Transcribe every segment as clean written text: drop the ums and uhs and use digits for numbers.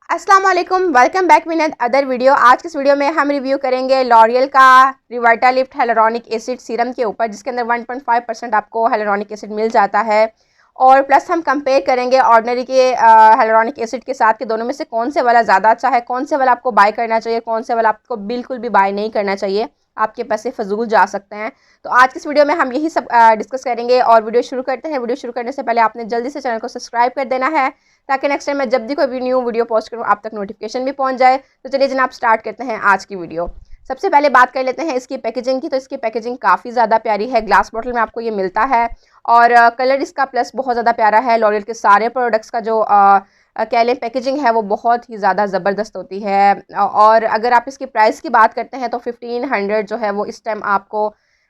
अस्सलाम वालेकुम, welcome back with other video. आज के इस वीडियो में हम रिव्यू करेंगे लॉरियल का रिवाइटालिफ्ट हेलुरोनिक एसिड सीरम के ऊपर, जिसके अंदर 1.5% आपको हेलुरोनिक एसिड मिल जाता है। और प्लस हम कंपेयर करेंगे ऑर्डिनरी के हेलुरोनिक एसिड के साथ कि दोनों में से कौन से वाला ज़्यादा अच्छा है, कौन से वाला आपको बाय करना चाहिए, कौन से वाला आपको बिल्कुल भी बाय नहीं करना चाहिए, आपके पैसे फजूल जा सकते हैं। तो आज की इस वीडियो में हम यही सब डिस्कस करेंगे। और वीडियो शुरू करते हैं। वीडियो शुरू करने से पहले आपने जल्दी से चैनल को सब्सक्राइब कर देना है, ताकि नेक्स्ट टाइम मैं जब भी कोई भी न्यू वीडियो पोस्ट करूँ आप तक नोटिफिकेशन भी पहुंच जाए। तो चलिए जनाब स्टार्ट करते हैं आज की वीडियो। सबसे पहले बात कर लेते हैं इसकी पैकेजिंग की। तो इसकी पैकेजिंग काफ़ी ज़्यादा प्यारी है, ग्लास बॉटल में आपको ये मिलता है। और कलर इसका प्लस बहुत ज़्यादा प्यारा है। लॉरियल के सारे प्रोडक्ट्स का जो कह लें पैकेजिंग है वो बहुत ही ज़्यादा ज़बरदस्त होती है। और अगर आप इसकी प्राइस की बात करते हैं तो 1500 जो है वो इस टाइम आपको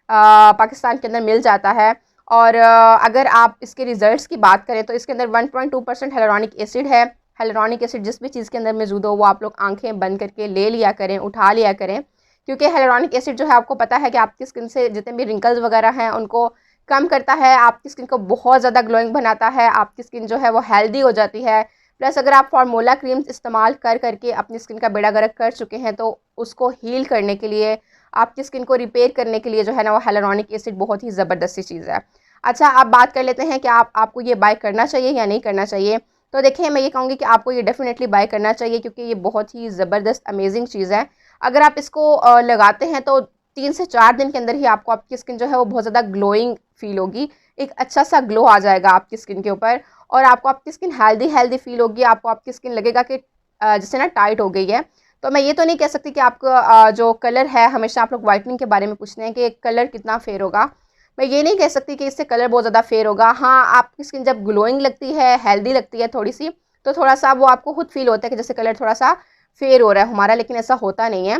पाकिस्तान के अंदर मिल जाता है। और अगर आप इसके रिज़ल्ट्स की बात करें तो इसके अंदर 1.2% हेलुरोनिक एसिड है। हेलुरोनिक एसिड जिस भी चीज़ के अंदर मौजूद हो वो आप लोग आंखें बंद करके ले लिया करें, उठा लिया करें, क्योंकि हेलुरोनिक एसिड जो है आपको पता है कि आपकी स्किन से जितने भी रिंकल्स वगैरह हैं उनको कम करता है, आपकी स्किन को बहुत ज़्यादा ग्लोइंग बनाता है, आपकी स्किन जो है वो हेल्दी हो जाती है। प्लस अगर आप फार्मूला क्रीम्स इस्तेमाल कर करके अपनी स्किन का बेड़ा गर्क कर चुके हैं तो उसको हील करने के लिए, आपकी स्किन को रिपेयर करने के लिए जो है ना वो हेलुरोनिक एसिड बहुत ही ज़बरदस्ती चीज़ है। अच्छा, अब बात कर लेते हैं कि आपको ये बाय करना चाहिए या नहीं करना चाहिए। तो देखिए, मैं ये कहूँगी कि आपको ये डेफिनेटली बाय करना चाहिए, क्योंकि ये बहुत ही ज़बरदस्त अमेजिंग चीज़ है। अगर आप इसको लगाते हैं तो 3 से 4 दिन के अंदर ही आपको आपकी स्किन जो है वो बहुत ज़्यादा ग्लोइंग फील होगी। एक अच्छा सा ग्लो आ जाएगा आपकी स्किन के ऊपर, और आपको आपकी स्किन हेल्दी हेल्दी फील होगी। आपको आपकी स्किन लगेगा कि जैसे ना टाइट हो गई है। तो मैं ये तो नहीं कह सकती कि आपका जो कलर है, हमेशा आप लोग वाइटनिंग के बारे में पूछते हैं कि कलर कितना फेयर होगा। मैं ये नहीं कह सकती कि इससे कलर बहुत ज़्यादा फेयर होगा। हाँ, आपकी स्किन जब ग्लोइंग लगती है, हेल्दी लगती है थोड़ी सी, तो थोड़ा सा वो आपको खुद फील होता है कि जैसे कलर थोड़ा सा फेयर हो रहा है हमारा, लेकिन ऐसा होता नहीं है।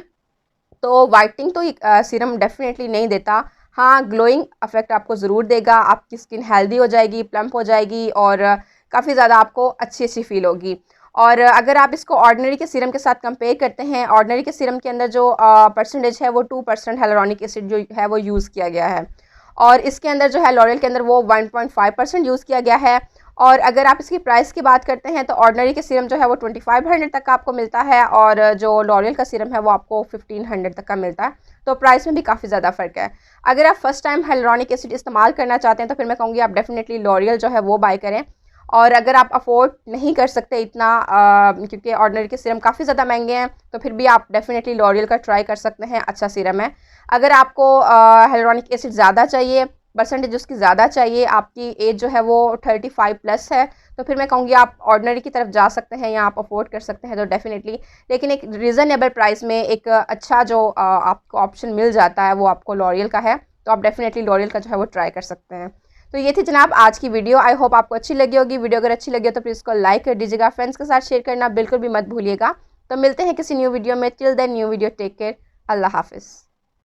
तो वाइटनिंग तो सीरम डेफिनेटली नहीं देता। हाँ, ग्लोइंग इफेक्ट आपको ज़रूर देगा। आपकी स्किन हेल्दी हो जाएगी, प्लम्प हो जाएगी, और काफ़ी ज़्यादा आपको अच्छी अच्छी फील होगी। और अगर आप इसको ऑर्डिनरी के सीरम के साथ कंपेयर करते हैं, ऑर्डिनरी के सीरम के अंदर जो परसेंटेज है वो 2% हेलुरोनिक एसिड जो है वो यूज़ किया गया है। और इसके अंदर जो है लॉरियल के अंदर वो 1.5% यूज़ किया गया है। और अगर आप इसकी प्राइस की बात करते हैं तो ऑर्डिनरी के सीरम जो है वो 2500 तक का आपको मिलता है, और जो लॉरियल का सीरम है वो आपको 1500 तक का मिलता है। तो प्राइस में भी काफ़ी ज़्यादा फ़र्क है। अगर आप फर्स्ट टाइम हेलुरोनिक एसिड इस्तेमाल करना चाहते हैं तो फिर मैं कहूँगी आप डेफिनेटली लॉरियल जो है वो बाय करें। और अगर आप अफोर्ड नहीं कर सकते इतना, क्योंकि ऑर्डिनरी के सीरम काफ़ी ज़्यादा महंगे हैं, तो फिर भी आप डेफिनेटली लॉरियल का ट्राई कर सकते हैं, अच्छा सीरम है। अगर आपको हेलुरोनिक एसिड ज़्यादा चाहिए, परसेंटेज उसकी ज़्यादा चाहिए, आपकी एज जो है वो 35 प्लस है, तो फिर मैं कहूँगी आप ऑर्डिनरी की तरफ जा सकते हैं या आप अफोर्ड कर सकते हैं तो डेफिनेटली। लेकिन एक रीज़नेबल प्राइस में एक अच्छा जो आपको ऑप्शन मिल जाता है वो आपको लॉरियल का है, तो आप डेफिनेटली लॉरियल का जो है वो ट्राई कर सकते हैं। तो ये थी जनाब आज की वीडियो। आई होप आपको अच्छी लगी होगी। वीडियो अगर अच्छी लगी हो तो प्लीज़ इसको लाइक कर दीजिएगा, फ्रेंड्स के साथ शेयर करना बिल्कुल भी मत भूलिएगा। तो मिलते हैं किसी न्यू वीडियो में। Till then new video, take care, अल्लाह हाफिज़।